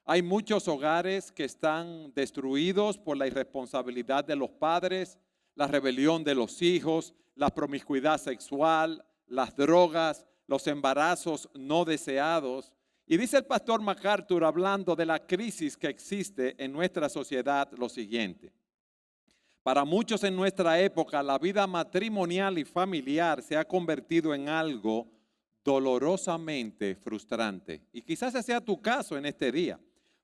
Hay muchos hogares que están destruidos por la irresponsabilidad de los padres, la rebelión de los hijos, la promiscuidad sexual, las drogas, los embarazos no deseados. Y dice el pastor MacArthur, hablando de la crisis que existe en nuestra sociedad, lo siguiente: para muchos en nuestra época, la vida matrimonial y familiar se ha convertido en algo dolorosamente frustrante. Y quizás ese sea tu caso en este día.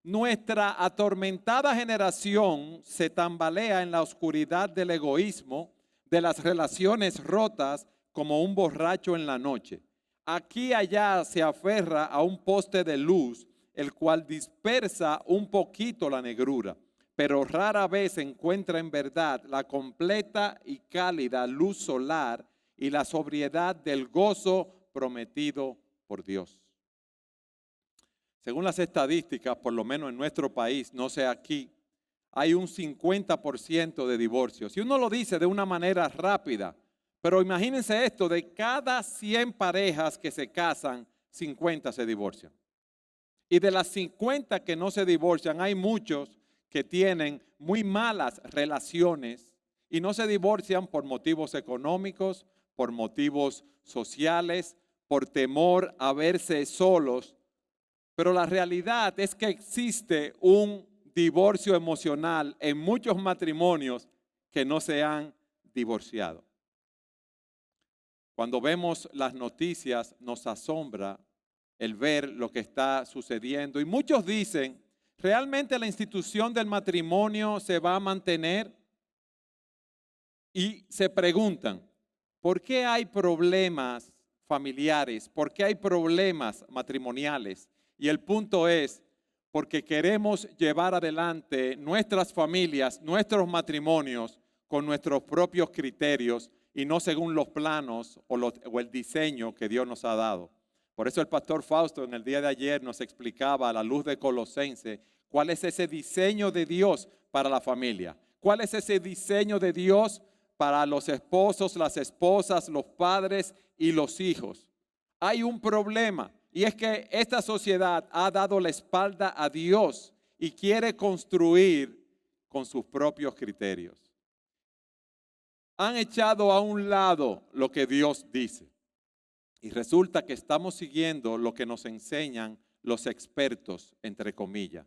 Nuestra atormentada generación se tambalea en la oscuridad del egoísmo, de las relaciones rotas, como un borracho en la noche. Aquí y allá se aferra a un poste de luz, el cual dispersa un poquito la negrura, pero rara vez encuentra en verdad la completa y cálida luz solar y la sobriedad del gozo prometido por Dios. Según las estadísticas, por lo menos en nuestro país, no sé aquí, hay un 50% de divorcios. Y uno lo dice de una manera rápida, pero imagínense esto: de cada 100 parejas que se casan, 50 se divorcian. Y de las 50 que no se divorcian, hay muchos que tienen muy malas relaciones y no se divorcian por motivos económicos, por motivos sociales, por temor a verse solos. Pero la realidad es que existe un divorcio emocional en muchos matrimonios que no se han divorciado. Cuando vemos las noticias, nos asombra el ver lo que está sucediendo. Y muchos dicen, ¿realmente la institución del matrimonio se va a mantener? Y se preguntan, ¿por qué hay problemas familiares? ¿Por qué hay problemas matrimoniales? Y el punto es, porque queremos llevar adelante nuestras familias, nuestros matrimonios con nuestros propios criterios y no según los planos o el diseño que Dios nos ha dado. Por eso el pastor Fausto en el día de ayer nos explicaba a la luz de Colosenses cuál es ese diseño de Dios para la familia. ¿Cuál es ese diseño de Dios para los esposos, las esposas, los padres y los hijos? Hay un problema, y es que esta sociedad ha dado la espalda a Dios y quiere construir con sus propios criterios. Han echado a un lado lo que Dios dice. Y resulta que estamos siguiendo lo que nos enseñan los expertos, entre comillas.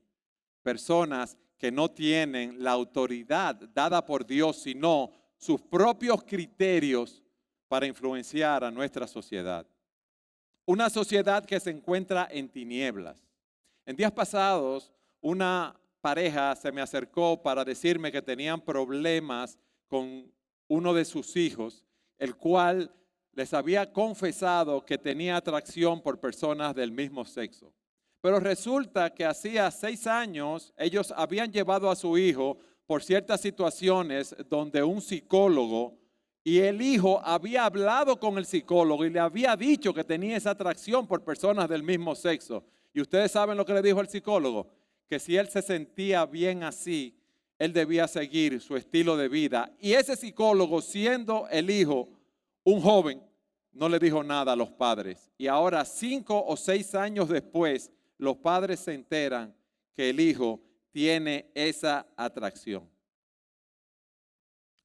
Personas que no tienen la autoridad dada por Dios, sino sus propios criterios para influenciar a nuestra sociedad. Una sociedad que se encuentra en tinieblas. En días pasados, una pareja se me acercó para decirme que tenían problemas con uno de sus hijos, el cual les había confesado que tenía atracción por personas del mismo sexo. Pero resulta que hacía 6 años ellos habían llevado a su hijo por ciertas situaciones donde un psicólogo, y el hijo había hablado con el psicólogo y le había dicho que tenía esa atracción por personas del mismo sexo. Y ustedes saben lo que le dijo el psicólogo: que si él se sentía bien así, él debía seguir su estilo de vida. Y ese psicólogo, siendo el hijo un joven, no le dijo nada a los padres. Y ahora, 5 o 6 años después, los padres se enteran que el hijo tiene esa atracción.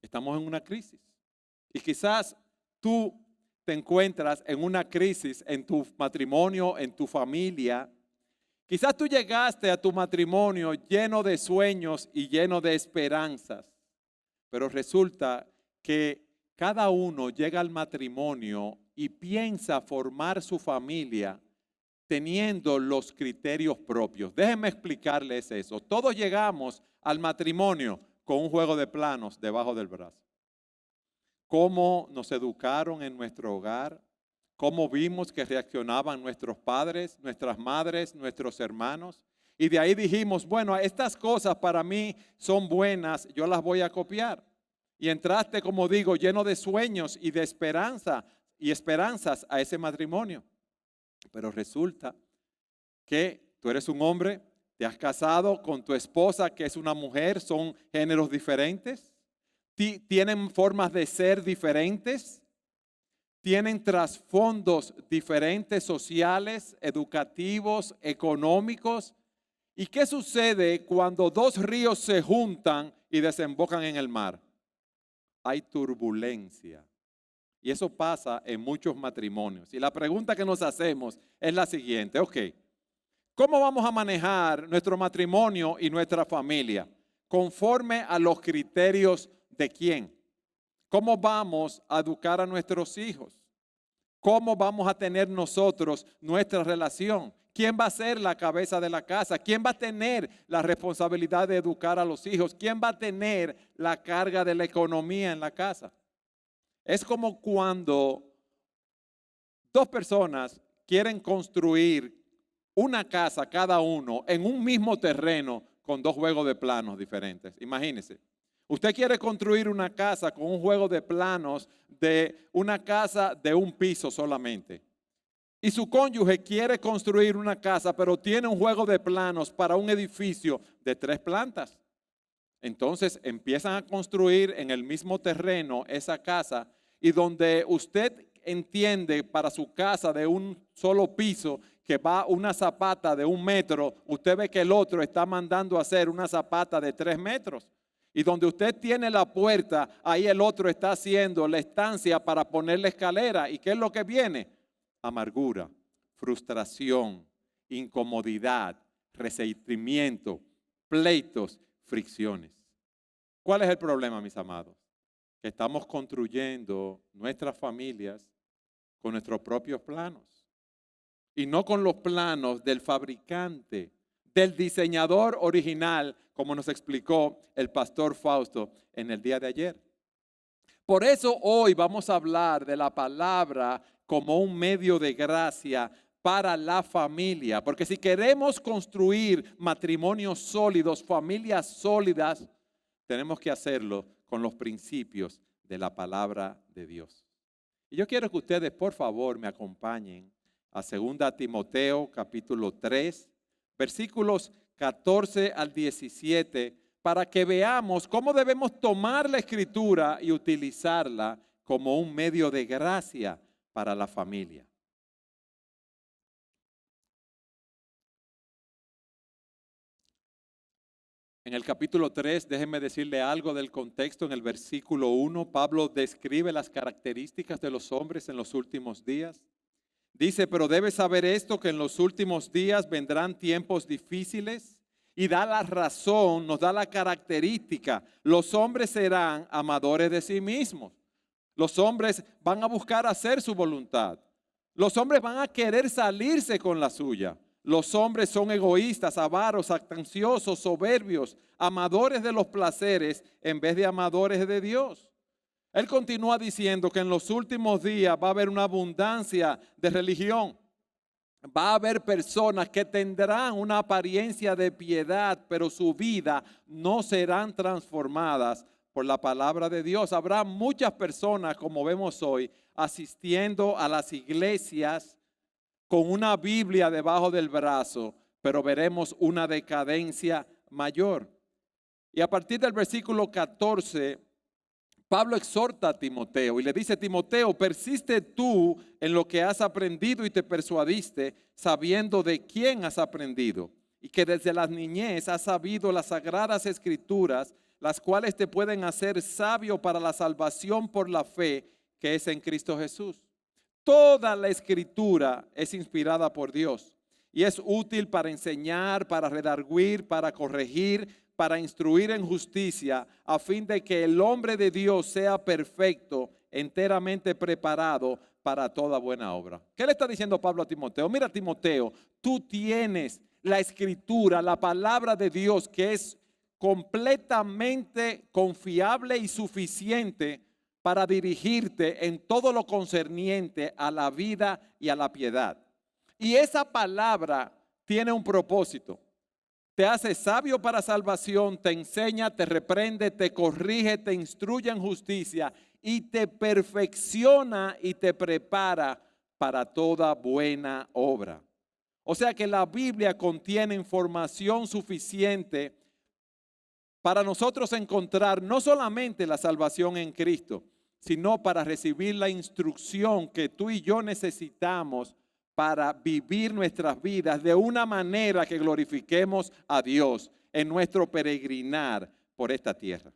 Estamos en una crisis. Y quizás tú te encuentras en una crisis en tu matrimonio, en tu familia. Quizás tú llegaste a tu matrimonio lleno de sueños y lleno de esperanzas, pero resulta que cada uno llega al matrimonio y piensa formar su familia teniendo los criterios propios. Déjenme explicarles eso. Todos llegamos al matrimonio con un juego de planos debajo del brazo. Cómo nos educaron en nuestro hogar, cómo vimos que reaccionaban nuestros padres, nuestras madres, nuestros hermanos. Y de ahí dijimos, bueno, estas cosas para mí son buenas, yo las voy a copiar. Y entraste, como digo, lleno de sueños y de esperanza y esperanzas a ese matrimonio. Pero resulta que tú eres un hombre, te has casado con tu esposa que es una mujer, son géneros diferentes. Tienen formas de ser diferentes, tienen trasfondos diferentes sociales, educativos, económicos, ¿Y qué sucede cuando dos ríos se juntan y desembocan en el mar? Hay turbulencia. Y eso pasa en muchos matrimonios. Y la pregunta que nos hacemos es la siguiente. Ok, ¿cómo vamos a manejar nuestro matrimonio y nuestra familia? ¿Conforme a los criterios de quién? ¿Cómo vamos a educar a nuestros hijos? ¿Cómo vamos a tener nosotros nuestra relación? ¿Quién va a ser la cabeza de la casa? ¿Quién va a tener la responsabilidad de educar a los hijos? ¿Quién va a tener la carga de la economía en la casa? Es como cuando dos personas quieren construir una casa cada uno en un mismo terreno con dos juegos de planos diferentes. Imagínense. Usted quiere construir una casa con un juego de planos de una casa de un piso solamente. Y su cónyuge quiere construir una casa, pero tiene un juego de planos para un edificio de 3 plantas. Entonces empiezan a construir en el mismo terreno esa casa y donde usted entiende para su casa de un solo piso que va una zapata de 1 metro, usted ve que el otro está mandando a hacer una zapata de 3 metros. Y donde usted tiene la puerta, ahí el otro está haciendo la estancia para poner la escalera. ¿Y qué es lo que viene? Amargura, frustración, incomodidad, resentimiento, pleitos, fricciones. ¿Cuál es el problema, mis amados? Que estamos construyendo nuestras familias con nuestros propios planos y no con los planos del fabricante, del diseñador original, como nos explicó el pastor Fausto en el día de ayer. Por eso hoy vamos a hablar de la palabra como un medio de gracia para la familia, porque si queremos construir matrimonios sólidos, familias sólidas, tenemos que hacerlo con los principios de la palabra de Dios. Y yo quiero que ustedes, por favor, me acompañen a 2 Timoteo capítulo 3, versículos 14 al 17, para que veamos cómo debemos tomar la escritura y utilizarla como un medio de gracia para la familia. En el capítulo 3, déjenme decirle algo del contexto. En el versículo 1, Pablo describe las características de los hombres en los últimos días. Dice, pero debes saber esto, que en los últimos días vendrán tiempos difíciles, y da la razón, nos da la característica. Los hombres serán amadores de sí mismos. Los hombres van a buscar hacer su voluntad. Los hombres van a querer salirse con la suya. Los hombres son egoístas, avaros, actanciosos, soberbios, amadores de los placeres en vez de amadores de Dios. Él continúa diciendo que en los últimos días va a haber una abundancia de religión. Va a haber personas que tendrán una apariencia de piedad, pero su vida no serán transformadas por la palabra de Dios. Habrá muchas personas, como vemos hoy, asistiendo a las iglesias con una Biblia debajo del brazo, pero veremos una decadencia mayor. Y a partir del versículo 14, Pablo exhorta a Timoteo y le dice, Timoteo, persiste tú en lo que has aprendido y te persuadiste, sabiendo de quién has aprendido, y que desde la niñez has sabido las sagradas escrituras, las cuales te pueden hacer sabio para la salvación por la fe que es en Cristo Jesús. Toda la escritura es inspirada por Dios y es útil para enseñar, para redarguir, para corregir, para instruir en justicia, a fin de que el hombre de Dios sea perfecto, enteramente preparado para toda buena obra. ¿Qué le está diciendo Pablo a Timoteo? Mira, Timoteo, tú tienes la escritura, la palabra de Dios, que es completamente confiable y suficiente para dirigirte en todo lo concerniente a la vida y a la piedad. Y esa palabra tiene un propósito. Te hace sabio para salvación, te enseña, te reprende, te corrige, te instruye en justicia y te perfecciona y te prepara para toda buena obra. O sea que la Biblia contiene información suficiente para nosotros encontrar no solamente la salvación en Cristo, sino para recibir la instrucción que tú y yo necesitamos para vivir nuestras vidas de una manera que glorifiquemos a Dios en nuestro peregrinar por esta tierra.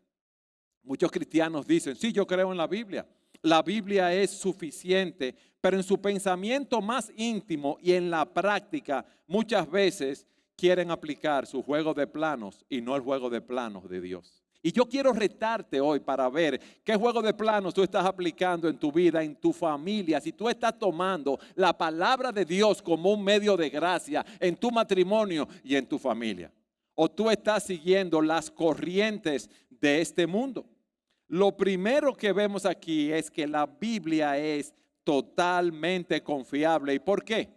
Muchos cristianos dicen, sí, yo creo en la Biblia. La Biblia es suficiente, pero en su pensamiento más íntimo y en la práctica muchas veces quieren aplicar su juego de planos y no el juego de planos de Dios. Y yo quiero retarte hoy para ver qué juego de planos tú estás aplicando en tu vida, en tu familia. Si tú estás tomando la palabra de Dios como un medio de gracia en tu matrimonio y en tu familia. O tú estás siguiendo las corrientes de este mundo. Lo primero que vemos aquí es que la Biblia es totalmente confiable. ¿Y por qué?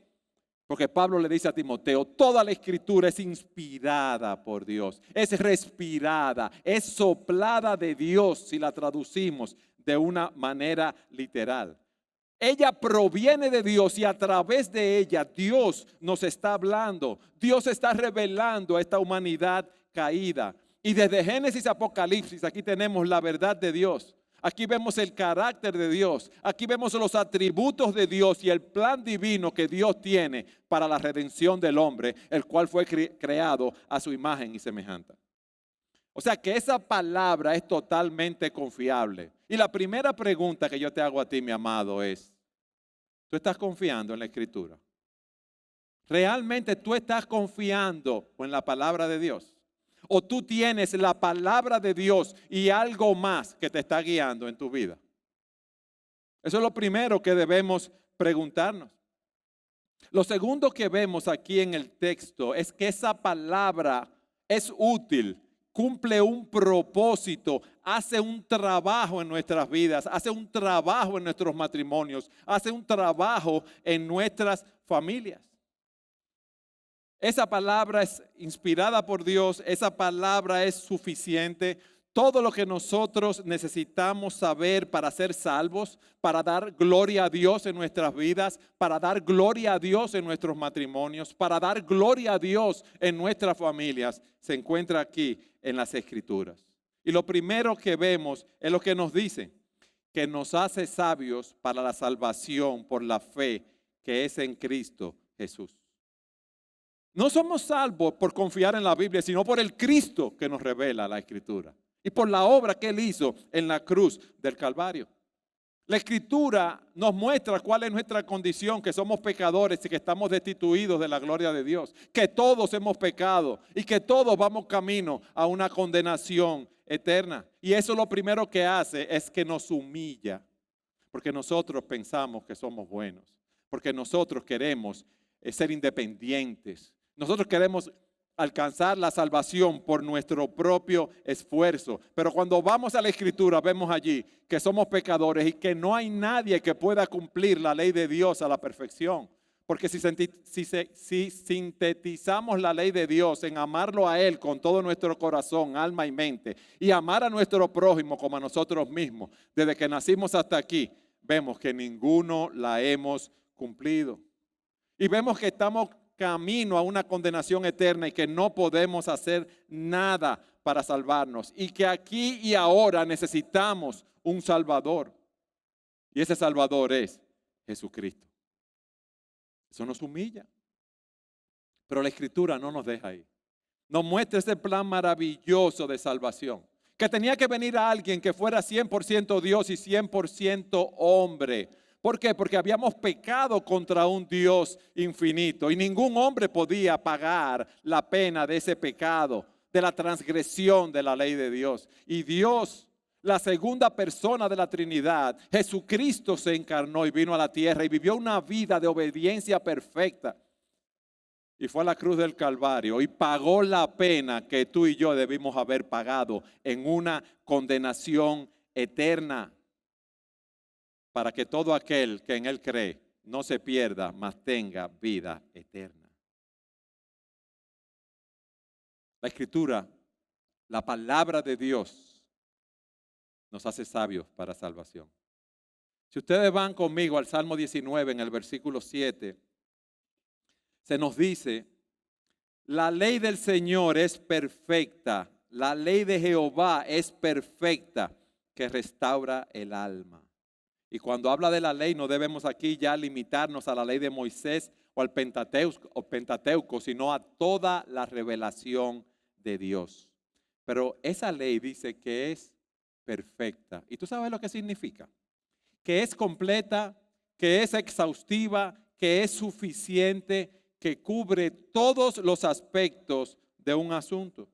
Porque Pablo le dice a Timoteo, toda la escritura es inspirada por Dios, es respirada, es soplada de Dios si la traducimos de una manera literal. Ella proviene de Dios y a través de ella Dios nos está hablando. Dios está revelando a esta humanidad caída. Y desde Génesis a Apocalipsis aquí tenemos la verdad de Dios. Aquí vemos el carácter de Dios. Aquí vemos los atributos de Dios y el plan divino que Dios tiene para la redención del hombre, el cual fue creado a su imagen y semejanza. O sea que esa palabra es totalmente confiable. Y la primera pregunta que yo te hago a ti, mi amado, es, ¿tú estás confiando en la Escritura? ¿Realmente tú estás confiando en la palabra de Dios? ¿O tú tienes la palabra de Dios y algo más que te está guiando en tu vida? Eso es lo primero que debemos preguntarnos. Lo segundo que vemos aquí en el texto es que esa palabra es útil, cumple un propósito, hace un trabajo en nuestras vidas, hace un trabajo en nuestros matrimonios, hace un trabajo en nuestras familias. Esa palabra es inspirada por Dios, esa palabra es suficiente. Todo lo que nosotros necesitamos saber para ser salvos, para dar gloria a Dios en nuestras vidas, para dar gloria a Dios en nuestros matrimonios, para dar gloria a Dios en nuestras familias, se encuentra aquí en las Escrituras. Y lo primero que vemos es lo que nos dice, que nos hace sabios para la salvación por la fe que es en Cristo Jesús. No somos salvos por confiar en la Biblia, sino por el Cristo que nos revela la Escritura y por la obra que Él hizo en la cruz del Calvario. La Escritura nos muestra cuál es nuestra condición, que somos pecadores y que estamos destituidos de la gloria de Dios, que todos hemos pecado y que todos vamos camino a una condenación eterna. Y eso lo primero que hace es que nos humilla, porque nosotros pensamos que somos buenos, porque nosotros queremos ser independientes. Nosotros queremos alcanzar la salvación por nuestro propio esfuerzo. Pero cuando vamos a la Escritura vemos allí que somos pecadores y que no hay nadie que pueda cumplir la ley de Dios a la perfección. Porque si sintetizamos la ley de Dios en amarlo a Él con todo nuestro corazón, alma y mente, y amar a nuestro prójimo como a nosotros mismos, desde que nacimos hasta aquí, vemos que ninguno la hemos cumplido. Y vemos que estamos camino a una condenación eterna y que no podemos hacer nada para salvarnos. Y que aquí y ahora necesitamos un Salvador. Y ese Salvador es Jesucristo. Eso nos humilla. Pero la Escritura no nos deja ahí. Nos muestra ese plan maravilloso de salvación. Que tenía que venir a alguien que fuera 100% Dios y 100% hombre. ¿Por qué? Porque habíamos pecado contra un Dios infinito y ningún hombre podía pagar la pena de ese pecado, de la transgresión de la ley de Dios. Y Dios, la segunda persona de la Trinidad, Jesucristo, se encarnó y vino a la tierra y vivió una vida de obediencia perfecta. Y fue a la cruz del Calvario y pagó la pena que tú y yo debimos haber pagado en una condenación eterna, para que todo aquel que en Él cree no se pierda, mas tenga vida eterna. La Escritura, la palabra de Dios, nos hace sabios para salvación. Si ustedes van conmigo al Salmo 19 en el versículo 7, se nos dice, la ley del Señor es perfecta, la ley de Jehová es perfecta, que restaura el alma. Y cuando habla de la ley, no debemos aquí ya limitarnos a la ley de Moisés o al Pentateuco, sino a toda la revelación de Dios. Pero esa ley dice que es perfecta. ¿Y tú sabes lo que significa? Que es completa, que es exhaustiva, que es suficiente, que cubre todos los aspectos de un asunto,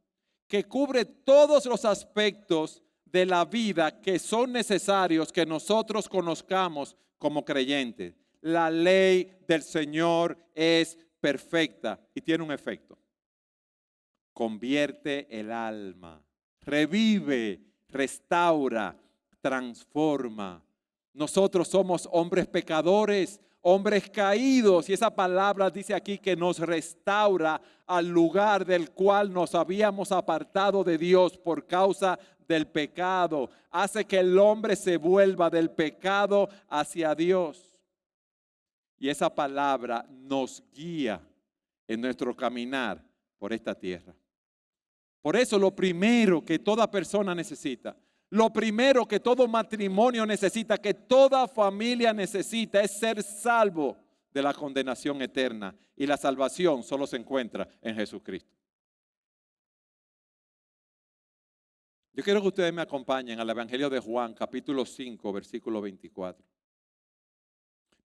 que cubre todos los aspectos de la vida que son necesarios que nosotros conozcamos como creyentes. La ley del Señor es perfecta y tiene un efecto. Convierte el alma, revive, restaura, transforma. Nosotros somos hombres pecadores, hombres caídos, y esa palabra dice aquí que nos restaura al lugar del cual nos habíamos apartado de Dios por causa del pecado. Hace que el hombre se vuelva del pecado hacia Dios. Y esa palabra nos guía en nuestro caminar por esta tierra. Por eso lo primero que toda persona necesita, lo primero que todo matrimonio necesita, que toda familia necesita, es ser salvo de la condenación eterna. Y la salvación solo se encuentra en Jesucristo. Yo quiero que ustedes me acompañen al Evangelio de Juan, capítulo 5, versículo 24.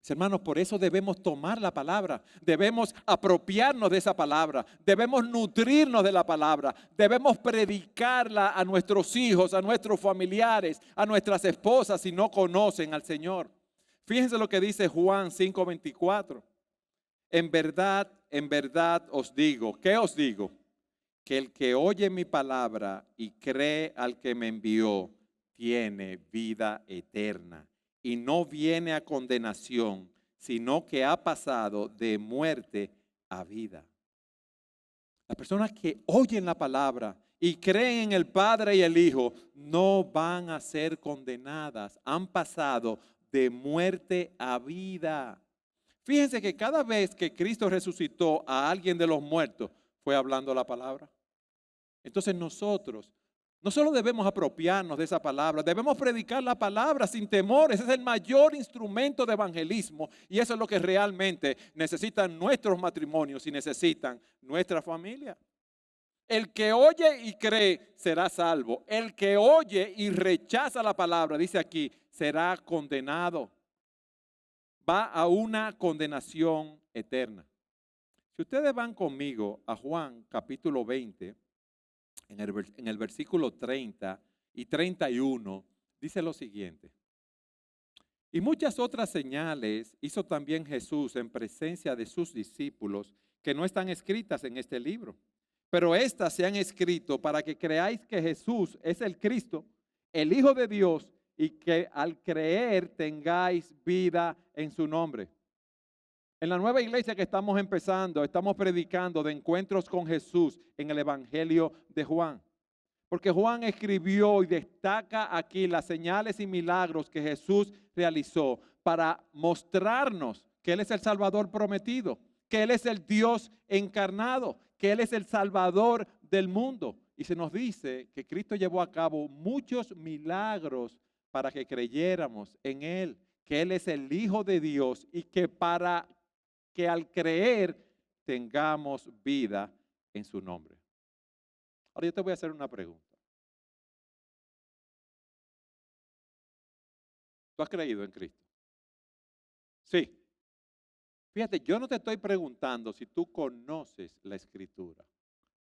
Mis hermanos, por eso debemos tomar la palabra, debemos apropiarnos de esa palabra, debemos nutrirnos de la palabra, debemos predicarla a nuestros hijos, a nuestros familiares, a nuestras esposas si no conocen al Señor. Fíjense lo que dice Juan 5:24. En verdad os digo, ¿qué os digo? Que el que oye mi palabra y cree al que me envió, tiene vida eterna. Y no viene a condenación, sino que ha pasado de muerte a vida. Las personas que oyen la palabra y creen en el Padre y el Hijo no van a ser condenadas. Han pasado de muerte a vida. Fíjense que cada vez que Cristo resucitó a alguien de los muertos, fue hablando la palabra. Entonces nosotros no solo debemos apropiarnos de esa palabra, debemos predicar la palabra sin temor. Ese es el mayor instrumento de evangelismo y eso es lo que realmente necesitan nuestros matrimonios y necesitan nuestra familia. El que oye y cree será salvo. El que oye y rechaza la palabra, dice aquí, será condenado. Va a una condenación eterna. Si ustedes van conmigo a Juan capítulo 20, en el versículo 30 y 31, dice lo siguiente. Y muchas otras señales hizo también Jesús en presencia de sus discípulos que no están escritas en este libro. Pero estas se han escrito para que creáis que Jesús es el Cristo, el Hijo de Dios, y que al creer tengáis vida en su nombre. En la nueva iglesia que estamos empezando, estamos predicando de encuentros con Jesús en el Evangelio de Juan. Porque Juan escribió y destaca aquí las señales y milagros que Jesús realizó para mostrarnos que Él es el Salvador prometido, que Él es el Dios encarnado, que Él es el Salvador del mundo. Y se nos dice que Cristo llevó a cabo muchos milagros para que creyéramos en Él, que Él es el Hijo de Dios y que para que al creer tengamos vida en su nombre. Ahora yo te voy a hacer una pregunta. ¿Tú has creído en Cristo? Sí. Fíjate, yo no te estoy preguntando si tú conoces la Escritura,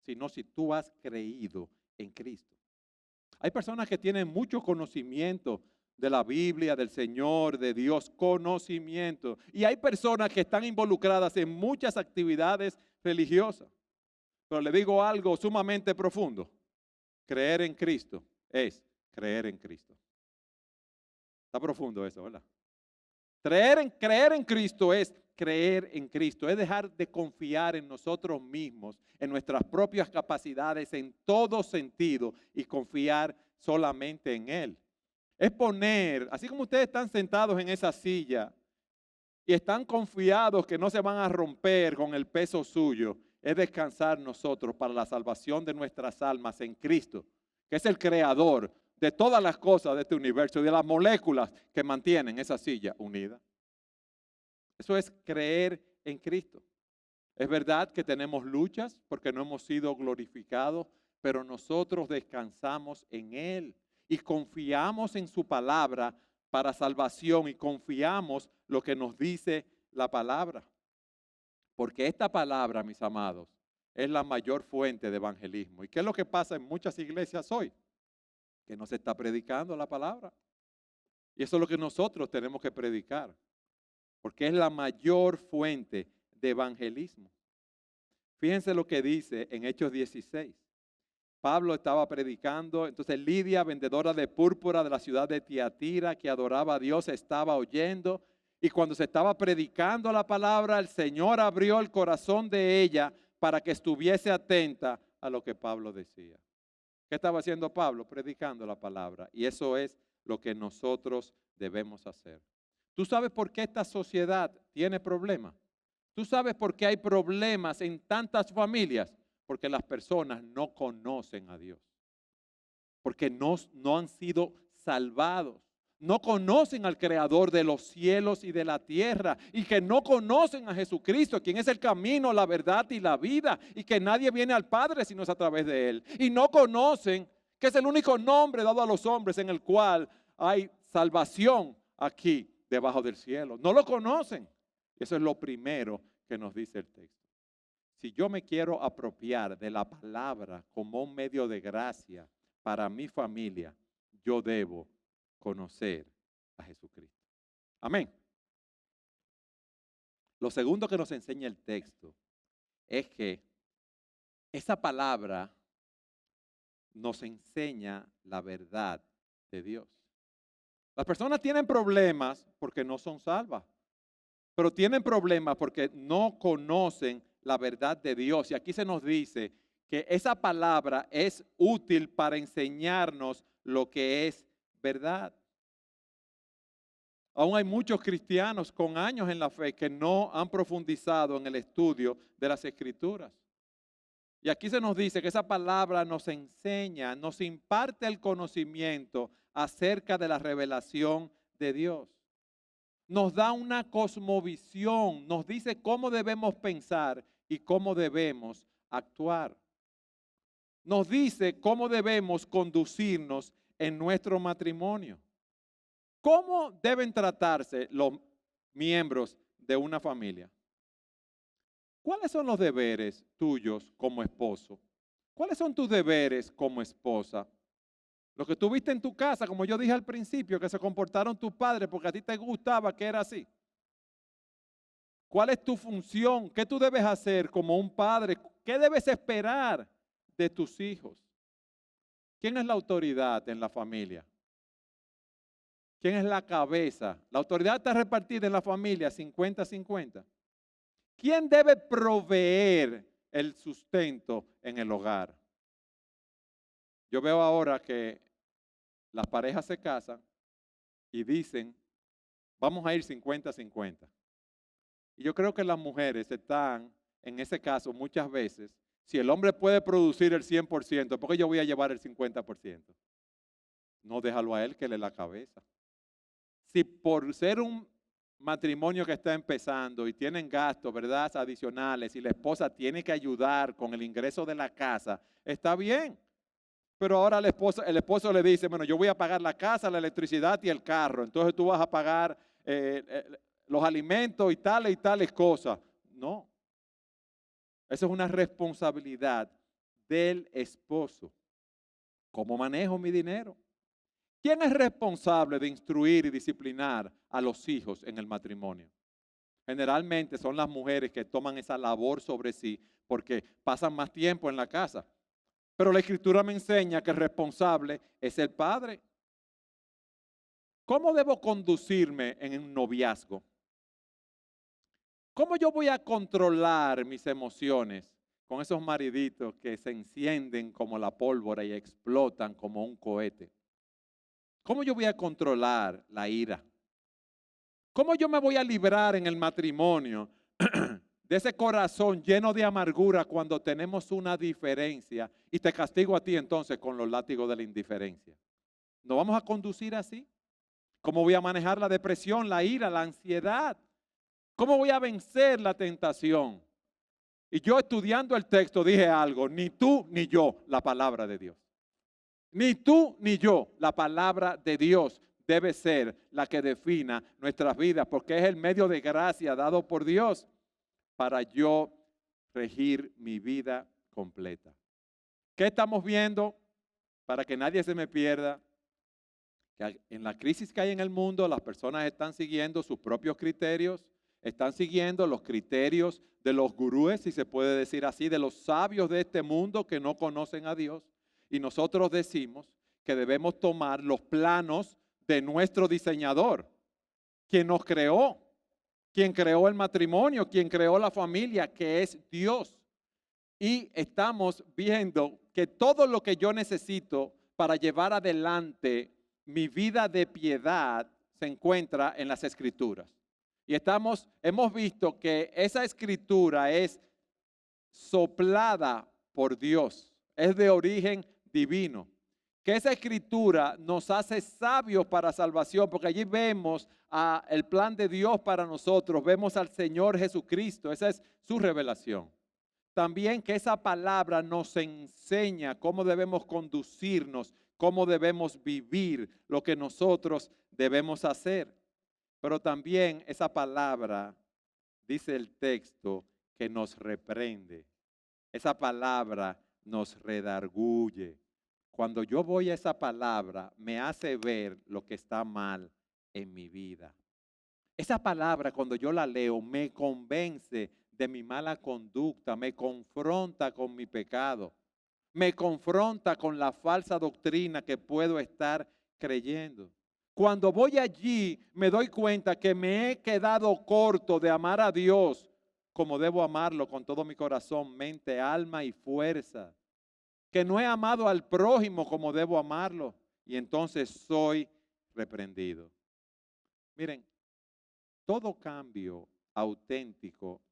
sino si tú has creído en Cristo. Hay personas que tienen mucho conocimiento de la Biblia, del Señor, de Dios, conocimiento. Y hay personas que están involucradas en muchas actividades religiosas. Pero le digo algo sumamente profundo. Creer en Cristo es creer en Cristo. Está profundo eso, ¿verdad? Creer en Cristo es creer en Cristo. Es dejar de confiar en nosotros mismos, en nuestras propias capacidades, en todo sentido, y confiar solamente en Él. Es poner, así como ustedes están sentados en esa silla y están confiados que no se van a romper con el peso suyo, es descansar nosotros para la salvación de nuestras almas en Cristo, que es el creador de todas las cosas de este universo, de las moléculas que mantienen esa silla unida. Eso es creer en Cristo. Es verdad que tenemos luchas porque no hemos sido glorificados, pero nosotros descansamos en Él y confiamos en su palabra para salvación y confiamos lo que nos dice la palabra. Porque esta palabra, mis amados, es la mayor fuente de evangelismo. ¿Y qué es lo que pasa en muchas iglesias hoy? Que no se está predicando la palabra. Y eso es lo que nosotros tenemos que predicar, porque es la mayor fuente de evangelismo. Fíjense lo que dice en Hechos 16. Pablo estaba predicando, entonces Lidia, vendedora de púrpura de la ciudad de Tiatira, que adoraba a Dios, estaba oyendo. Y cuando se estaba predicando la palabra, el Señor abrió el corazón de ella para que estuviese atenta a lo que Pablo decía. ¿Qué estaba haciendo Pablo? Predicando la palabra. Y eso es lo que nosotros debemos hacer. ¿Tú sabes por qué esta sociedad tiene problemas? ¿Tú sabes por qué hay problemas en tantas familias? Porque las personas no conocen a Dios. Porque no han sido salvados. No conocen al Creador de los cielos y de la tierra. Y que no conocen a Jesucristo, quien es el camino, la verdad y la vida. Y que nadie viene al Padre sino es a través de Él. Y no conocen que es el único nombre dado a los hombres en el cual hay salvación aquí debajo del cielo. No lo conocen. Eso es lo primero que nos dice el texto. Si yo me quiero apropiar de la palabra como un medio de gracia para mi familia, yo debo conocer a Jesucristo. Amén. Lo segundo que nos enseña el texto es que esa palabra nos enseña la verdad de Dios. Las personas tienen problemas porque no son salvas, pero tienen problemas porque no conocen la verdad de Dios. Y aquí se nos dice que esa palabra es útil para enseñarnos lo que es verdad. Aún hay muchos cristianos con años en la fe que no han profundizado en el estudio de las Escrituras. Y aquí se nos dice que esa palabra nos enseña, nos imparte el conocimiento acerca de la revelación de Dios. Nos da una cosmovisión, nos dice cómo debemos pensar y cómo debemos actuar. Nos dice cómo debemos conducirnos en nuestro matrimonio. ¿Cómo deben tratarse los miembros de una familia? ¿Cuáles son los deberes tuyos como esposo? ¿Cuáles son tus deberes como esposa? Lo que tú viste en tu casa, como yo dije al principio, que se comportaron tus padres porque a ti te gustaba que era así. ¿Cuál es tu función? ¿Qué tú debes hacer como un padre? ¿Qué debes esperar de tus hijos? ¿Quién es la autoridad en la familia? ¿Quién es la cabeza? La autoridad está repartida en la familia 50-50. ¿Quién debe proveer el sustento en el hogar? Yo veo ahora que las parejas se casan y dicen, vamos a ir 50-50. Y yo creo que las mujeres están, en ese caso, muchas veces, si el hombre puede producir el 100%, ¿por qué yo voy a llevar el 50%? No, déjalo a él que le la cabeza. Si por ser un matrimonio que está empezando y tienen gastos, ¿verdad?, adicionales y la esposa tiene que ayudar con el ingreso de la casa, está bien. Pero ahora el esposo le dice, bueno, yo voy a pagar la casa, la electricidad y el carro. Entonces tú vas a pagar los alimentos y tales cosas. No. Eso es una responsabilidad del esposo. ¿Cómo manejo mi dinero? ¿Quién es responsable de instruir y disciplinar a los hijos en el matrimonio? Generalmente son las mujeres que toman esa labor sobre sí porque pasan más tiempo en la casa. Pero la Escritura me enseña que el responsable es el padre. ¿Cómo debo conducirme en un noviazgo? ¿Cómo yo voy a controlar mis emociones con esos mariditos que se encienden como la pólvora y explotan como un cohete? ¿Cómo yo voy a controlar la ira? ¿Cómo yo me voy a librar en el matrimonio de ese corazón lleno de amargura cuando tenemos una diferencia? Y te castigo a ti entonces con los látigos de la indiferencia. ¿No vamos a conducir así? ¿Cómo voy a manejar la depresión, la ira, la ansiedad? ¿Cómo voy a vencer la tentación? Y yo estudiando el texto dije algo, ni tú ni yo, la palabra de Dios. Ni tú ni yo, la palabra de Dios debe ser la que defina nuestras vidas, porque es el medio de gracia dado por Dios para yo regir mi vida completa. ¿Qué estamos viendo? Para que nadie se me pierda, que en la crisis que hay en el mundo, las personas están siguiendo sus propios criterios, están siguiendo los criterios de los gurúes, si se puede decir así, de los sabios de este mundo que no conocen a Dios. Y nosotros decimos que debemos tomar los planos de nuestro diseñador, quien nos creó, quien creó el matrimonio, quien creó la familia, que es Dios. Y estamos viendo que todo lo que yo necesito para llevar adelante mi vida de piedad se encuentra en las Escrituras. Y hemos visto que esa Escritura es soplada por Dios, es de origen divino. Que esa Escritura nos hace sabios para salvación, porque allí vemos el plan de Dios para nosotros, vemos al Señor Jesucristo, esa es su revelación. También que esa palabra nos enseña cómo debemos conducirnos, cómo debemos vivir, lo que nosotros debemos hacer. Pero también esa palabra, dice el texto, que nos reprende. Esa palabra nos redarguye. Cuando yo voy a esa palabra, me hace ver lo que está mal en mi vida. Esa palabra, cuando yo la leo, me convence de mi mala conducta, me confronta con mi pecado, me confronta con la falsa doctrina que puedo estar creyendo. Cuando voy allí, me doy cuenta que me he quedado corto de amar a Dios como debo amarlo con todo mi corazón, mente, alma y fuerza. Que no he amado al prójimo como debo amarlo y entonces soy reprendido. Miren, todo cambio auténtico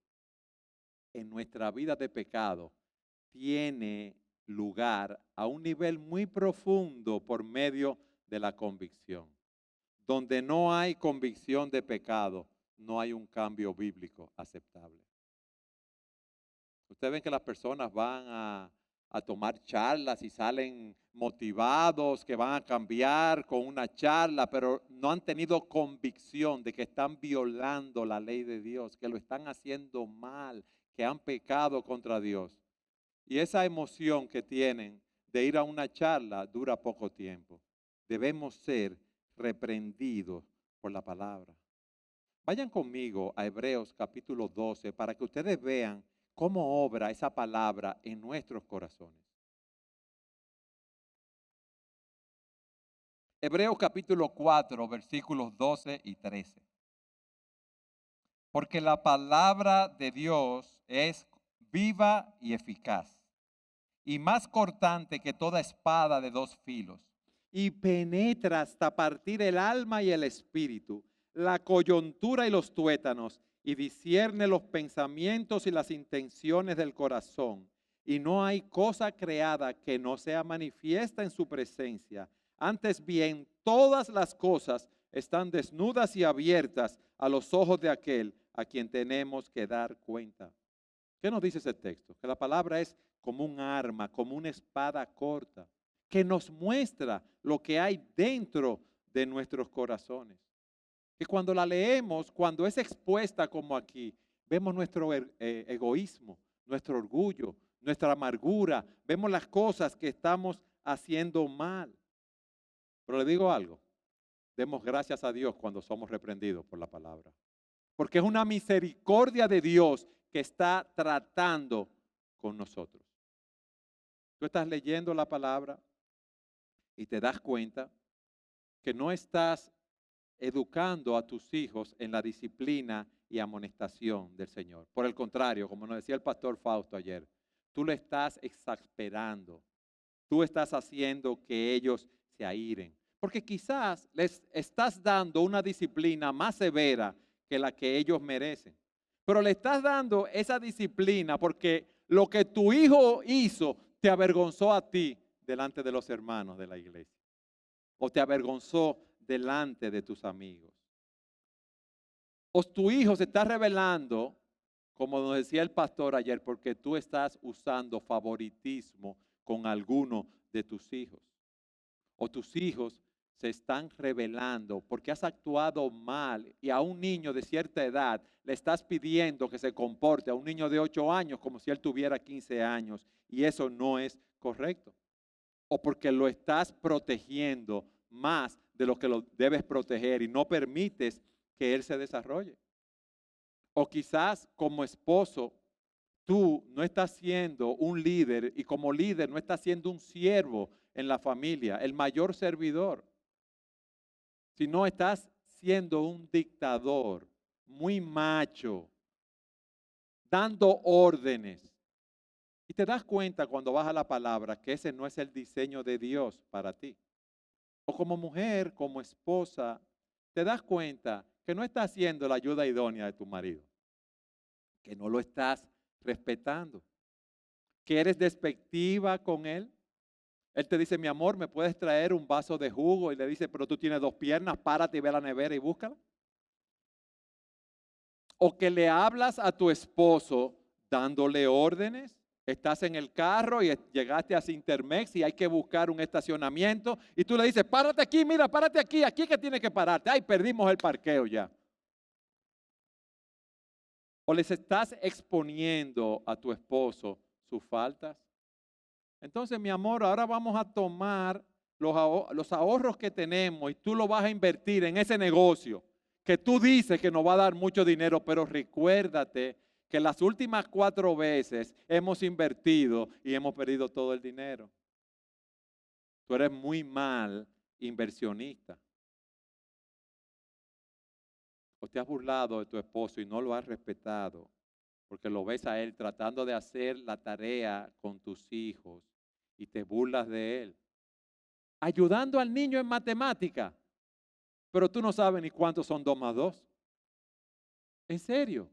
en nuestra vida de pecado tiene lugar a un nivel muy profundo por medio de la convicción. Donde no hay convicción de pecado, no hay un cambio bíblico aceptable. Ustedes ven que las personas van a tomar charlas y salen motivados, que van a cambiar con una charla, pero no han tenido convicción de que están violando la ley de Dios, que lo están haciendo mal, que han pecado contra Dios. Y esa emoción que tienen de ir a una charla dura poco tiempo. Debemos ser reprendidos por la palabra. Vayan conmigo a Hebreos capítulo 12 para que ustedes vean cómo obra esa palabra en nuestros corazones. Hebreos capítulo 4, versículos 12 y 13. Porque la palabra de Dios es viva y eficaz, y más cortante que toda espada de dos filos, y penetra hasta partir el alma y el espíritu, la coyuntura y los tuétanos, y discierne los pensamientos y las intenciones del corazón. Y no hay cosa creada que no sea manifiesta en su presencia. Antes bien, todas las cosas están desnudas y abiertas a los ojos de aquel a quien tenemos que dar cuenta. ¿Qué nos dice ese texto? Que la palabra es como un arma, como una espada corta, que nos muestra lo que hay dentro de nuestros corazones. Que cuando la leemos, cuando es expuesta como aquí, vemos nuestro egoísmo, nuestro orgullo, nuestra amargura, vemos las cosas que estamos haciendo mal. Pero le digo algo, demos gracias a Dios cuando somos reprendidos por la palabra. Porque es una misericordia de Dios que está tratando con nosotros. Tú estás leyendo la palabra y te das cuenta que no estás educando a tus hijos en la disciplina y amonestación del Señor. Por el contrario, como nos decía el pastor Fausto ayer, tú le estás exasperando. Tú estás haciendo que ellos se airen. Porque quizás les estás dando una disciplina más severa que la que ellos merecen. Pero le estás dando esa disciplina porque lo que tu hijo hizo te avergonzó a ti delante de los hermanos de la iglesia. o te avergonzó delante de tus amigos. O tu hijo se está rebelando, como nos decía el pastor ayer, porque tú estás usando favoritismo con alguno de tus hijos. O tus hijos se están rebelando porque has actuado mal y a un niño de cierta edad le estás pidiendo que se comporte a un niño de 8 años como si él tuviera 15 años y eso no es correcto. O porque lo estás protegiendo más de lo que lo debes proteger y no permites que él se desarrolle. O quizás como esposo tú no estás siendo un líder y como líder no estás siendo un siervo en la familia, el mayor servidor, sino estás siendo un dictador, muy macho, dando órdenes. Y te das cuenta cuando vas a la palabra que ese no es el diseño de Dios para ti. O como mujer, como esposa, te das cuenta que no estás siendo la ayuda idónea de tu marido, que no lo estás respetando, que eres despectiva con él. Él te dice, mi amor, ¿me puedes traer un vaso de jugo? Y le dice, pero tú tienes 2 piernas, párate y ve a la nevera y búscala. O que le hablas a tu esposo dándole órdenes. Estás en el carro y llegaste a Cintermex y hay que buscar un estacionamiento. Y tú le dices, párate aquí, mira, párate aquí, aquí que tienes que pararte. Ay, perdimos el parqueo ya. O les estás exponiendo a tu esposo sus faltas. Entonces, mi amor, ahora vamos a tomar los ahorros que tenemos y tú lo vas a invertir en ese negocio que tú dices que nos va a dar mucho dinero, pero recuérdate que las últimas 4 veces hemos invertido y hemos perdido todo el dinero. Tú eres muy mal inversionista. O te has burlado de tu esposo y no lo has respetado porque lo ves a él tratando de hacer la tarea con tus hijos y te burlas de él. Ayudando al niño en matemática, pero tú no sabes ni cuántos son 2 más 2. En serio.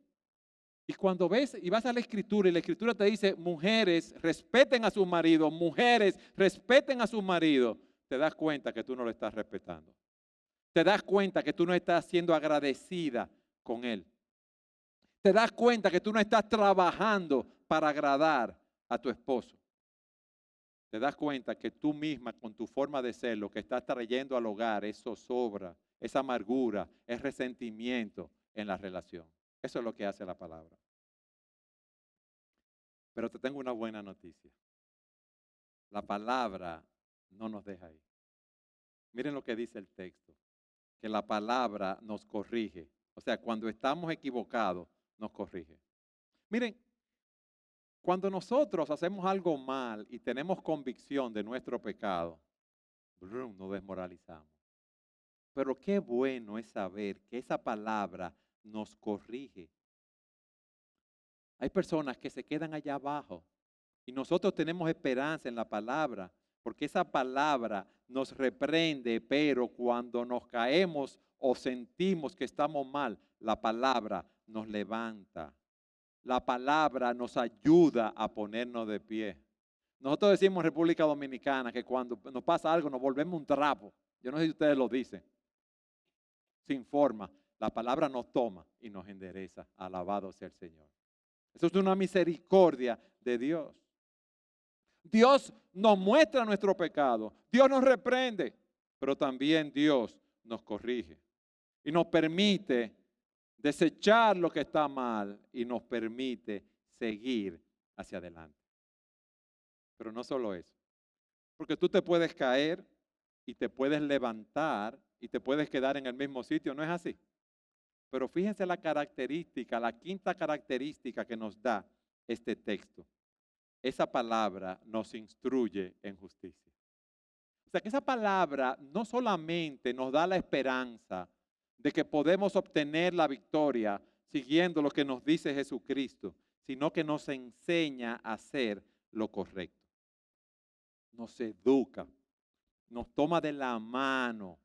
Y cuando ves y vas a la escritura y la escritura te dice, mujeres respeten a sus maridos, mujeres respeten a sus maridos, te das cuenta que tú no lo estás respetando. Te das cuenta que tú no estás siendo agradecida con él. Te das cuenta que tú no estás trabajando para agradar a tu esposo. Te das cuenta que tú misma con tu forma de ser lo que estás trayendo al hogar es zozobra, es amargura, es resentimiento en la relación. Eso es lo que hace la palabra. Pero te tengo una buena noticia. La palabra no nos deja ahí. Miren lo que dice el texto, que la palabra nos corrige. O sea, cuando estamos equivocados, nos corrige. Miren, cuando nosotros hacemos algo mal y tenemos convicción de nuestro pecado, nos desmoralizamos. Pero qué bueno es saber que esa palabra nos corrige. Hay personas que se quedan allá abajo y nosotros tenemos esperanza en la palabra, porque esa palabra nos reprende, pero cuando nos caemos o sentimos que estamos mal, la palabra nos levanta. La palabra nos ayuda a ponernos de pie. Nosotros decimos en República Dominicana que cuando nos pasa algo nos volvemos un trapo. Yo no sé si ustedes lo dicen. Sin forma. La palabra nos toma y nos endereza. Alabado sea el Señor. Eso es una misericordia de Dios. Dios nos muestra nuestro pecado. Dios nos reprende. Pero también Dios nos corrige. Y nos permite desechar lo que está mal y nos permite seguir hacia adelante. Pero no solo eso, porque tú te puedes caer y te puedes levantar y te puedes quedar en el mismo sitio, ¿no es así? Pero fíjense la característica, la quinta característica que nos da este texto. Esa palabra nos instruye en justicia. O sea que esa palabra no solamente nos da la esperanza de que podemos obtener la victoria siguiendo lo que nos dice Jesucristo, sino que nos enseña a hacer lo correcto. Nos educa, nos toma de la mano.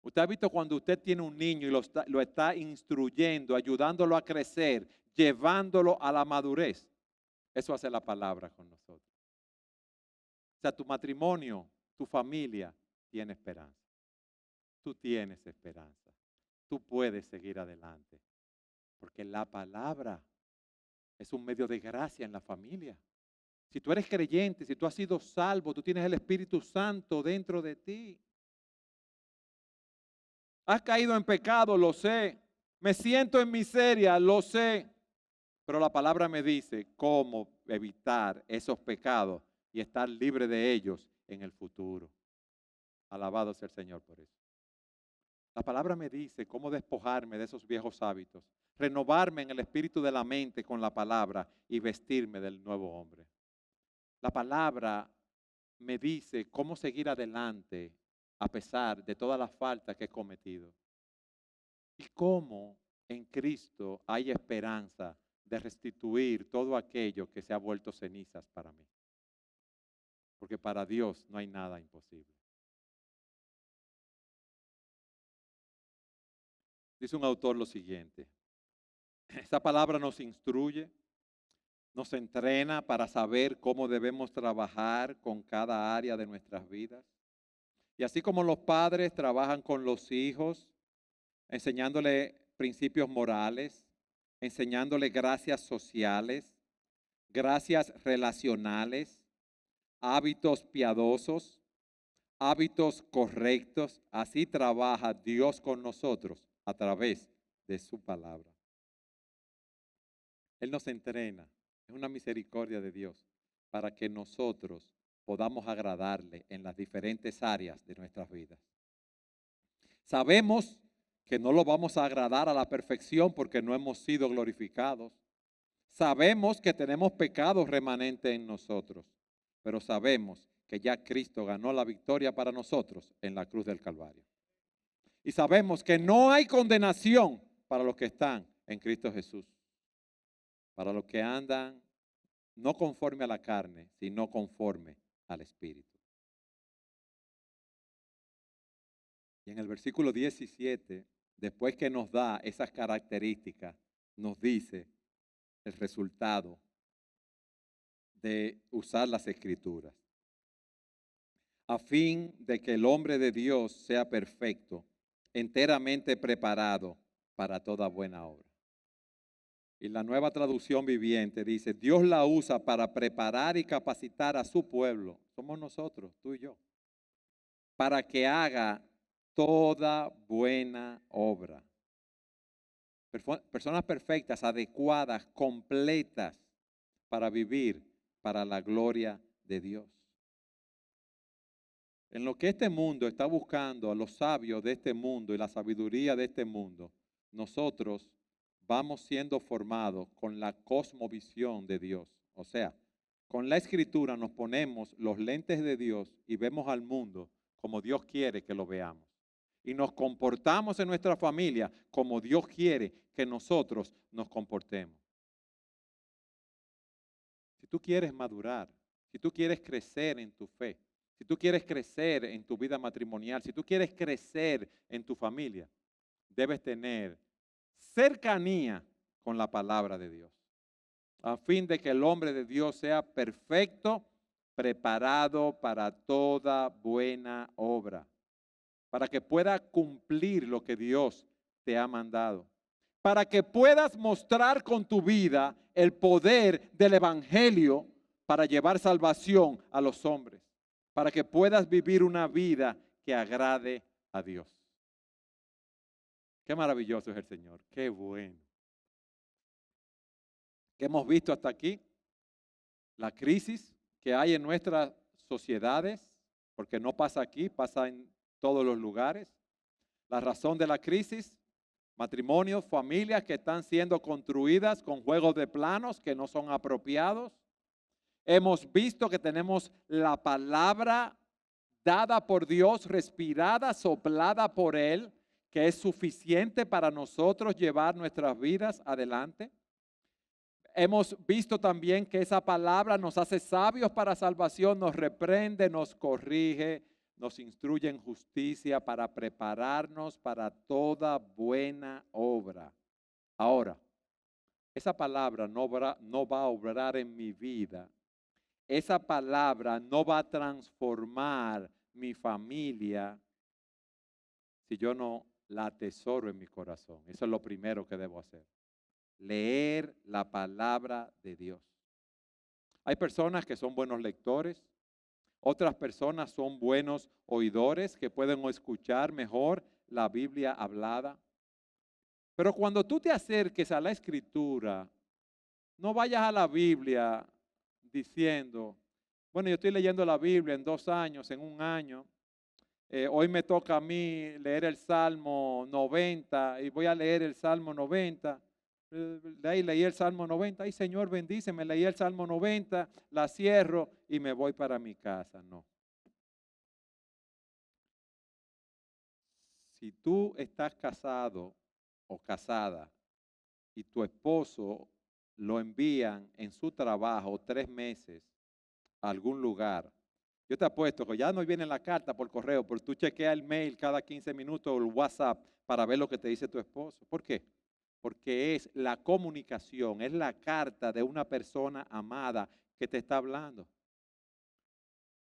Usted ha visto cuando usted tiene un niño y lo está instruyendo, ayudándolo a crecer, llevándolo a la madurez. Eso hace la palabra con nosotros. O sea, tu matrimonio, tu familia tiene esperanza. tú tienes esperanza. Tú puedes seguir adelante. Porque la palabra es un medio de gracia en la familia. Si tú eres creyente, si tú has sido salvo, tú tienes el Espíritu Santo dentro de ti. Has caído en pecado, lo sé. Me siento en miseria, lo sé. Pero la palabra me dice cómo evitar esos pecados y estar libre de ellos en el futuro. Alabado sea el Señor por eso. La palabra me dice cómo despojarme de esos viejos hábitos, renovarme en el espíritu de la mente con la palabra y vestirme del nuevo hombre. La palabra me dice cómo seguir adelante a pesar de todas las faltas que he cometido. Y cómo en Cristo hay esperanza de restituir todo aquello que se ha vuelto cenizas para mí. Porque para Dios no hay nada imposible. Dice un autor lo siguiente: esta palabra nos instruye, nos entrena para saber cómo debemos trabajar con cada área de nuestras vidas. Y así como los padres trabajan con los hijos, enseñándole principios morales, enseñándole gracias sociales, gracias relacionales, hábitos piadosos, hábitos correctos, así trabaja Dios con nosotros a través de su palabra. Él nos entrena, es una misericordia de Dios para que nosotros podamos agradarle en las diferentes áreas de nuestras vidas. Sabemos que no lo vamos a agradar a la perfección porque no hemos sido glorificados. Sabemos que tenemos pecados remanentes en nosotros, pero sabemos que ya Cristo ganó la victoria para nosotros en la cruz del Calvario. Y sabemos que no hay condenación para los que están en Cristo Jesús, para los que andan no conforme a la carne, sino conforme al Espíritu. Y en el versículo 17, después que nos da esas características, nos dice el resultado de usar las Escrituras, a fin de que el hombre de Dios sea perfecto, enteramente preparado para toda buena obra. Y la Nueva Traducción Viviente dice: Dios la usa para preparar y capacitar a su pueblo, somos nosotros, tú y yo, para que haga toda buena obra. Personas perfectas, adecuadas, completas para vivir para la gloria de Dios. En lo que este mundo está buscando a los sabios de este mundo y la sabiduría de este mundo, nosotros vamos siendo formados con la cosmovisión de Dios. O sea, con la Escritura nos ponemos los lentes de Dios y vemos al mundo como Dios quiere que lo veamos. Y nos comportamos en nuestra familia como Dios quiere que nosotros nos comportemos. Si tú quieres madurar, si tú quieres crecer en tu fe, si tú quieres crecer en tu vida matrimonial, si tú quieres crecer en tu familia, debes tener cercanía con la palabra de Dios, a fin de que el hombre de Dios sea perfecto, preparado para toda buena obra, para que pueda cumplir lo que Dios te ha mandado, para que puedas mostrar con tu vida el poder del Evangelio para llevar salvación a los hombres, para que puedas vivir una vida que agrade a Dios. Qué maravilloso es el Señor, qué bueno. ¿Qué hemos visto hasta aquí? La crisis que hay en nuestras sociedades, porque no pasa aquí, pasa en todos los lugares. La razón de la crisis: matrimonios, familias que están siendo construidas con juegos de planos que no son apropiados. Hemos visto que tenemos la palabra dada por Dios, respirada, soplada por Él, que es suficiente para nosotros llevar nuestras vidas adelante. Hemos visto también que esa palabra nos hace sabios para salvación, nos reprende, nos corrige, nos instruye en justicia para prepararnos para toda buena obra. Ahora, esa palabra no va a obrar en mi vida. Esa palabra no va a transformar mi familia si yo no la atesoro en mi corazón? Eso es lo primero que debo hacer. Leer la palabra de Dios. Hay personas que son buenos lectores, otras personas son buenos oidores que pueden escuchar mejor la Biblia hablada. Pero cuando tú te acerques a la Escritura, no vayas a la Biblia diciendo, bueno, yo estoy leyendo la Biblia en 2 años, en 1 año. Hoy me toca a mí leer el Salmo 90 y voy a leer el Salmo 90. De ahí leí el Salmo 90. Ay, Señor, bendíceme. Leí el Salmo 90, la cierro y me voy para mi casa. No. Si tú estás casado o casada y tu esposo lo envían en su trabajo 3 meses a algún lugar, yo te apuesto que ya no viene la carta por correo, pero tú chequeas el mail cada 15 minutos o el WhatsApp para ver lo que te dice tu esposo. ¿Por qué? Porque es la comunicación, es la carta de una persona amada que te está hablando.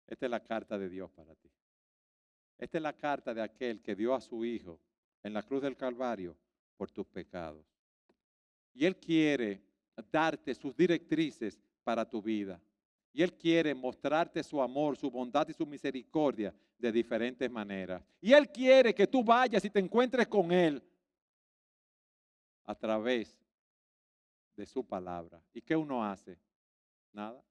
Esta es la carta de Dios para ti. Esta es la carta de aquel que dio a su Hijo en la cruz del Calvario por tus pecados. Y Él quiere darte sus directrices para tu vida. Y Él quiere mostrarte su amor, su bondad y su misericordia de diferentes maneras. Y Él quiere que tú vayas y te encuentres con Él a través de su palabra. ¿Y qué uno hace? Nada.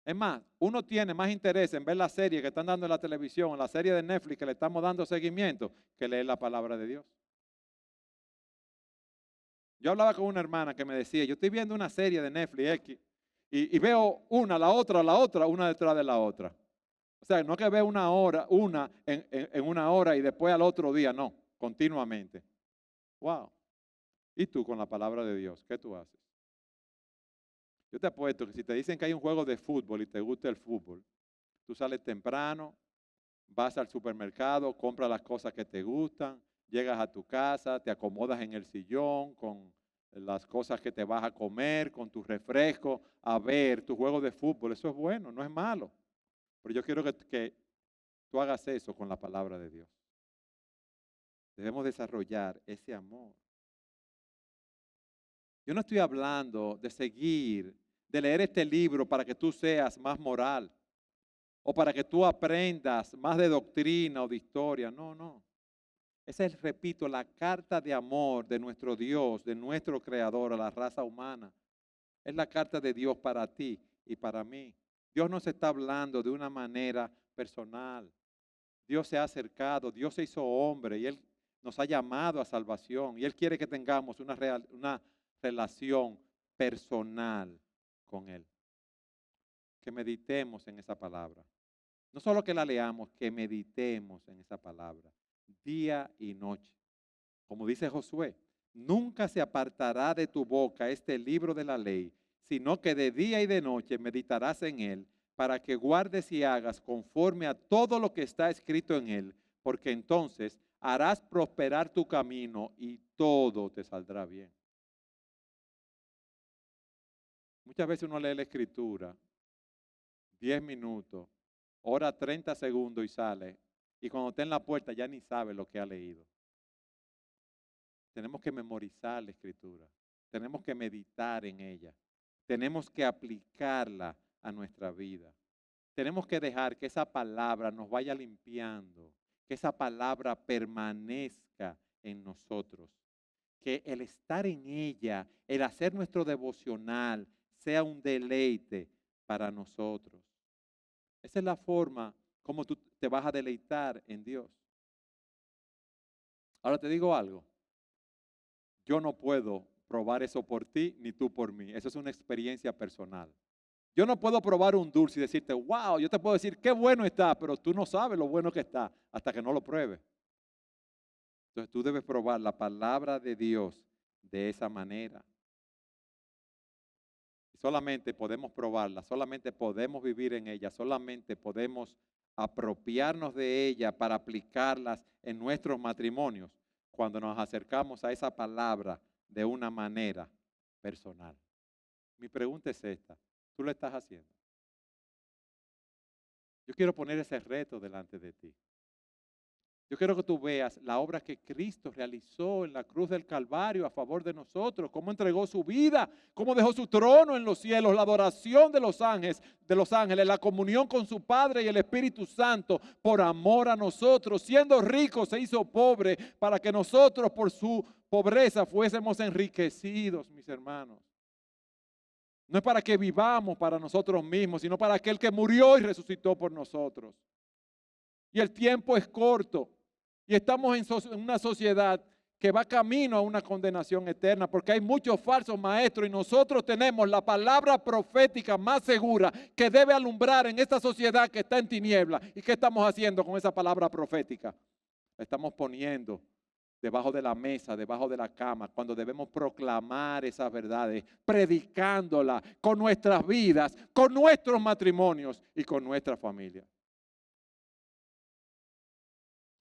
Es más, uno tiene más interés en ver la serie que están dando en la televisión, en la serie de Netflix que le estamos dando seguimiento, que leer la palabra de Dios. Yo hablaba con una hermana que me decía, yo estoy viendo una serie de Netflix X y veo una, la otra, una detrás de la otra. O sea, no es que veo una hora, una en 1 hora y después al otro día, no, continuamente. Wow. ¿Y tú con la palabra de Dios? ¿Qué tú haces? Yo te apuesto que si te dicen que hay un juego de fútbol y te gusta el fútbol, tú sales temprano, vas al supermercado, compras las cosas que te gustan, llegas a tu casa, te acomodas en el sillón con las cosas que te vas a comer, con tu refresco, a ver tu juego de fútbol. Eso es bueno, no es malo. Pero yo quiero que tú hagas eso con la palabra de Dios. Debemos desarrollar ese amor. Yo no estoy hablando de seguir, de leer este libro para que tú seas más moral o para que tú aprendas más de doctrina o de historia. No, no. Esa es, repito, la carta de amor de nuestro Dios, de nuestro Creador a la raza humana. Es la carta de Dios para ti y para mí. Dios nos está hablando de una manera personal. Dios se ha acercado, Dios se hizo hombre y Él nos ha llamado a salvación. Y Él quiere que tengamos una relación personal con Él. Que meditemos en esa palabra. No solo que la leamos, que meditemos en esa palabra, día y noche. Como dice Josué, nunca se apartará de tu boca este libro de la ley, sino que de día y de noche meditarás en él, para que guardes y hagas conforme a todo lo que está escrito en él, porque entonces harás prosperar tu camino y todo te saldrá bien. Muchas veces uno lee la escritura 10 minutos, ora 30 segundos y sale, y cuando está en la puerta ya ni sabe lo que ha leído. Tenemos que memorizar la escritura, tenemos que meditar en ella, tenemos que aplicarla a nuestra vida. Tenemos que dejar que esa palabra nos vaya limpiando, que esa palabra permanezca en nosotros, que el estar en ella, el hacer nuestro devocional, sea un deleite para nosotros. Esa es la forma como tú te vas a deleitar en Dios. Ahora te digo algo. Yo no puedo probar eso por ti ni tú por mí. Eso es una experiencia personal. Yo no puedo probar un dulce y decirte, wow, yo te puedo decir qué bueno está, pero tú no sabes lo bueno que está hasta que no lo pruebes. Entonces tú debes probar la palabra de Dios de esa manera. Y solamente podemos probarla, solamente podemos vivir en ella, solamente podemos apropiarnos de ella para aplicarlas en nuestros matrimonios cuando nos acercamos a esa palabra de una manera personal. Mi pregunta es esta, ¿tú lo estás haciendo? Yo quiero poner ese reto delante de ti. Yo quiero que tú veas la obra que Cristo realizó en la cruz del Calvario a favor de nosotros, cómo entregó su vida, cómo dejó su trono en los cielos, la adoración de los ángeles, la comunión con su Padre y el Espíritu Santo por amor a nosotros. Siendo rico se hizo pobre para que nosotros por su pobreza fuésemos enriquecidos, mis hermanos. No es para que vivamos para nosotros mismos, sino para aquel que murió y resucitó por nosotros. Y el tiempo es corto. Y estamos en una sociedad que va camino a una condenación eterna porque hay muchos falsos maestros y nosotros tenemos la palabra profética más segura que debe alumbrar en esta sociedad que está en tinieblas. ¿Y qué estamos haciendo con esa palabra profética? La estamos poniendo debajo de la mesa, debajo de la cama, cuando debemos proclamar esas verdades, predicándolas con nuestras vidas, con nuestros matrimonios y con nuestra familia.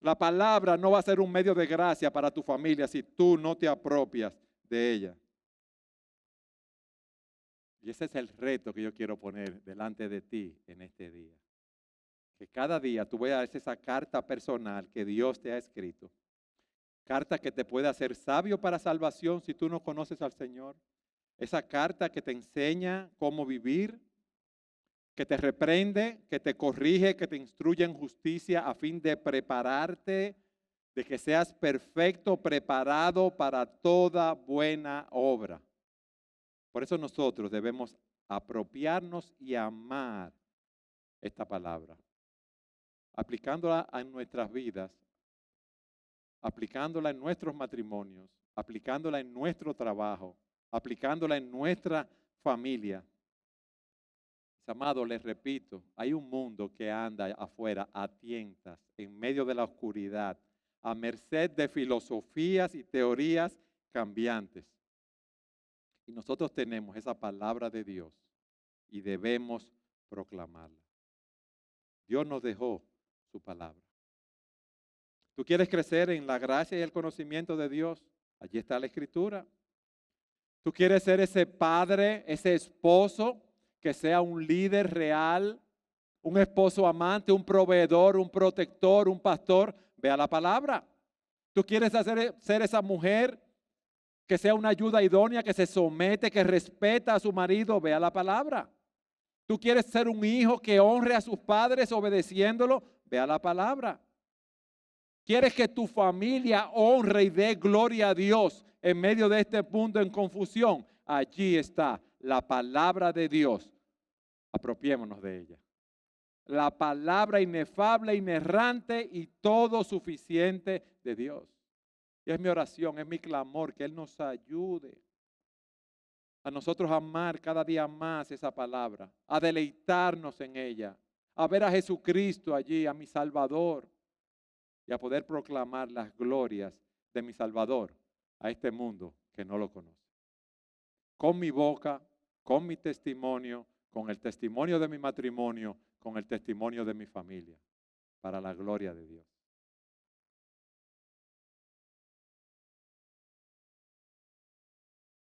La palabra no va a ser un medio de gracia para tu familia si tú no te apropias de ella. Y ese es el reto que yo quiero poner delante de ti en este día. Que cada día tú veas esa carta personal que Dios te ha escrito. Carta que te puede hacer sabio para salvación si tú no conoces al Señor. Esa carta que te enseña cómo vivir, que te reprende, que te corrige, que te instruye en justicia a fin de prepararte, de que seas perfecto, preparado para toda buena obra. Por eso nosotros debemos apropiarnos y amar esta palabra, aplicándola en nuestras vidas, aplicándola en nuestros matrimonios, aplicándola en nuestro trabajo, aplicándola en nuestra familia. Amado, les repito, hay un mundo que anda afuera a tientas, en medio de la oscuridad, a merced de filosofías y teorías cambiantes. Y nosotros tenemos esa palabra de Dios y debemos proclamarla. Dios nos dejó su palabra. ¿Tú quieres crecer en la gracia y el conocimiento de Dios? Allí está la Escritura. ¿Tú quieres ser ese padre, ese esposo que sea un líder real, un esposo amante, un proveedor, un protector, un pastor? Ve a la palabra. ¿Tú quieres ser esa mujer que sea una ayuda idónea, que se somete, que respeta a su marido? Ve a la palabra. ¿Tú quieres ser un hijo que honre a sus padres obedeciéndolo? Ve a la palabra. ¿Quieres que tu familia honre y dé gloria a Dios en medio de este mundo en confusión? Allí está la palabra de Dios. Apropiémonos de ella. La palabra inefable, inerrante y todo suficiente de Dios. Y es mi oración, es mi clamor que Él nos ayude a nosotros amar cada día más esa palabra, a deleitarnos en ella, a ver a Jesucristo allí, a mi Salvador, y a poder proclamar las glorias de mi Salvador a este mundo que no lo conoce. Con mi boca, con mi testimonio, con el testimonio de mi matrimonio, con el testimonio de mi familia, para la gloria de Dios.